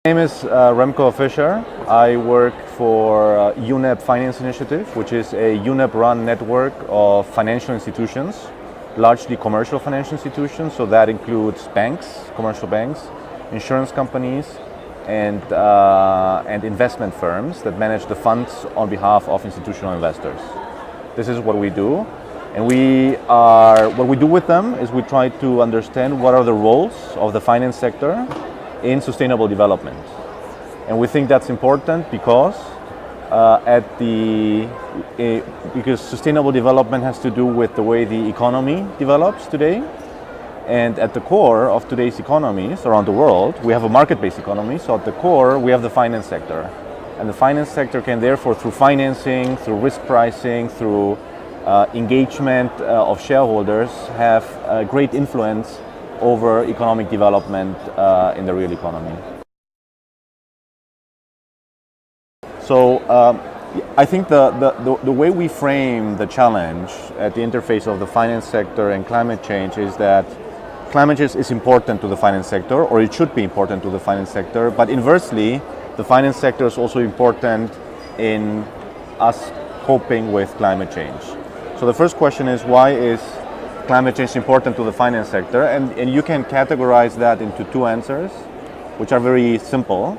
My name is Remco Fishcher. I work for UNEP Finance Initiative, which is a UNEP-run network of financial institutions, largely commercial financial institutions. So that includes banks, commercial banks, insurance companies, and investment firms that manage the funds on behalf of institutional investors. This is what we do. And what we do with them is we try to understand what are the roles of the finance sector in sustainable development. And we think that's important because because sustainable development has to do with the way the economy develops today. And at the core of today's economies around the world, we have a market-based economy. So at the core, we have the finance sector. And the finance sector can therefore, through financing, through risk pricing, through engagement of shareholders, have a great influence over economic development in the real economy. So I think the way we frame the challenge at the interface of the finance sector and climate change is that climate change is important to the finance sector, or it should be important to the finance sector, but inversely, the finance sector is also important in us coping with climate change. So the first question is, why is climate change important to the finance sector? And you can categorize that into two answers, which are very simple.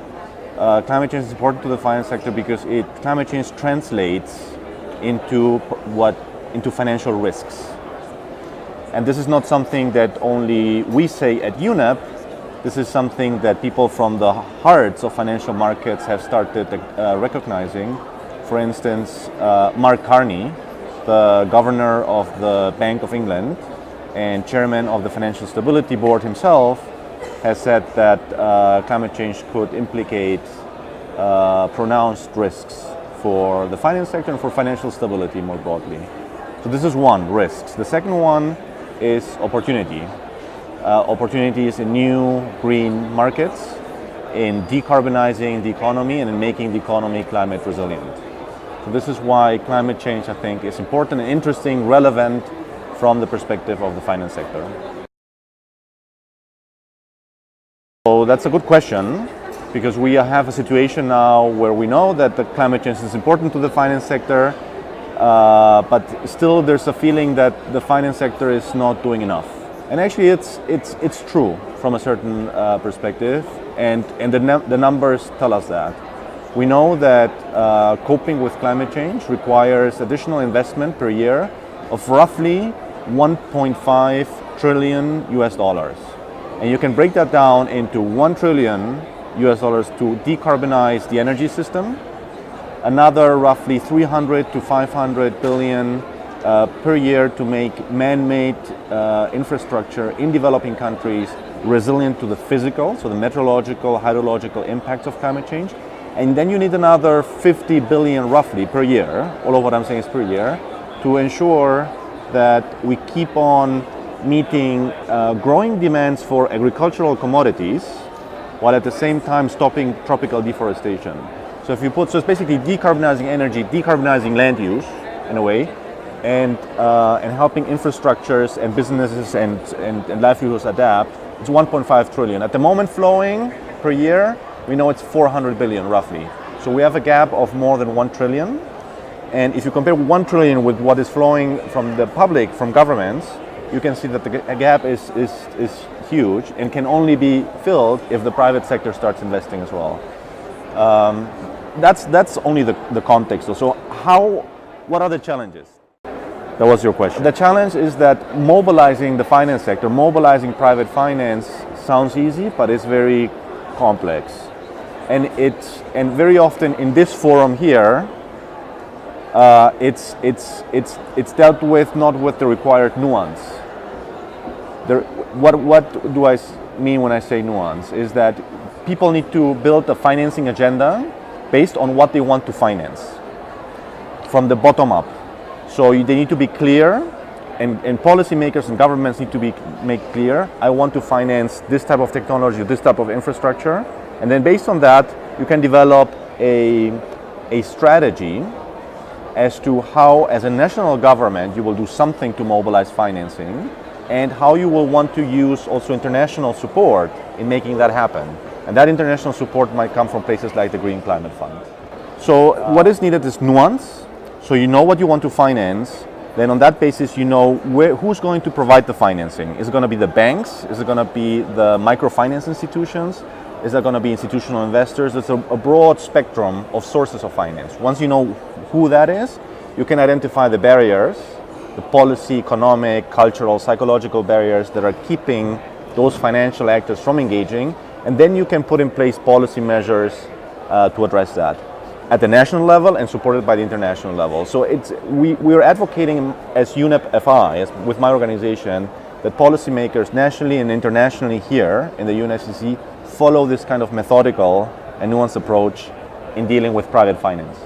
Climate change is important to the finance sector because climate change translates into financial risks. And this is not something that only we say at UNEP. This is something that people from the hearts of financial markets have started recognizing. For instance, Mark Carney, the governor of the Bank of England and chairman of the Financial Stability Board himself, has said that climate change could implicate pronounced risks for the finance sector and for financial stability more broadly. So this is one, risks. The second one is opportunity. Opportunities in new green markets, in decarbonizing the economy and in making the economy climate resilient. So this is why climate change, I think, is important and interesting, relevant from the perspective of the finance sector. So that's a good question, because we have a situation now where we know that the climate change is important to the finance sector, but still there's a feeling that the finance sector is not doing enough. And actually it's true from a certain perspective, and the numbers tell us that. We know that coping with climate change requires additional investment per year of roughly 1.5 trillion US dollars. And you can break that down into $1 trillion US dollars to decarbonize the energy system, another roughly 300 to 500 billion per year to make man-made infrastructure in developing countries resilient to the physical, so the meteorological, hydrological impacts of climate change. And then you need another 50 billion roughly per year, all of what I'm saying is per year, to ensure that we keep on meeting growing demands for agricultural commodities, while at the same time stopping tropical deforestation. So it's basically decarbonizing energy, decarbonizing land use in a way, and helping infrastructures and businesses and livelihoods adapt. It's 1.5 trillion. At the moment flowing per year, we know it's 400 billion roughly. So we have a gap of more than 1 trillion. And if you compare 1 trillion with what is flowing from the public, from governments, you can see that the gap is huge and can only be filled if the private sector starts investing as well. That's only the context. So what are the challenges? That was your question. The challenge is that mobilizing the finance sector, mobilizing private finance sounds easy, but it's very complex. And very often in this forum here, it's dealt with not with the required nuance. What do I mean when I say nuance? Is that people need to build a financing agenda based on what they want to finance from the bottom up. So they need to be clear, and policymakers and governments need to make clear, I want to finance this type of technology, this type of infrastructure. And then based on that, you can develop a strategy as to how, as a national government, you will do something to mobilize financing, and how you will want to use also international support in making that happen. And that international support might come from places like the Green Climate Fund. So what is needed is nuance. So you know what you want to finance. Then on that basis, you know who's going to provide the financing. Is it going to be the banks? Is it going to be the microfinance institutions? Is it going to be institutional investors? It's a broad spectrum of sources of finance. Once you know who that is, you can identify the barriers, the policy, economic, cultural, psychological barriers that are keeping those financial actors from engaging, and then you can put in place policy measures to address that at the national level and supported by the international level. So we are advocating as UNEP FI, with my organization, that policymakers nationally and internationally here in the UNFCCC follow this kind of methodical and nuanced approach in dealing with private finance.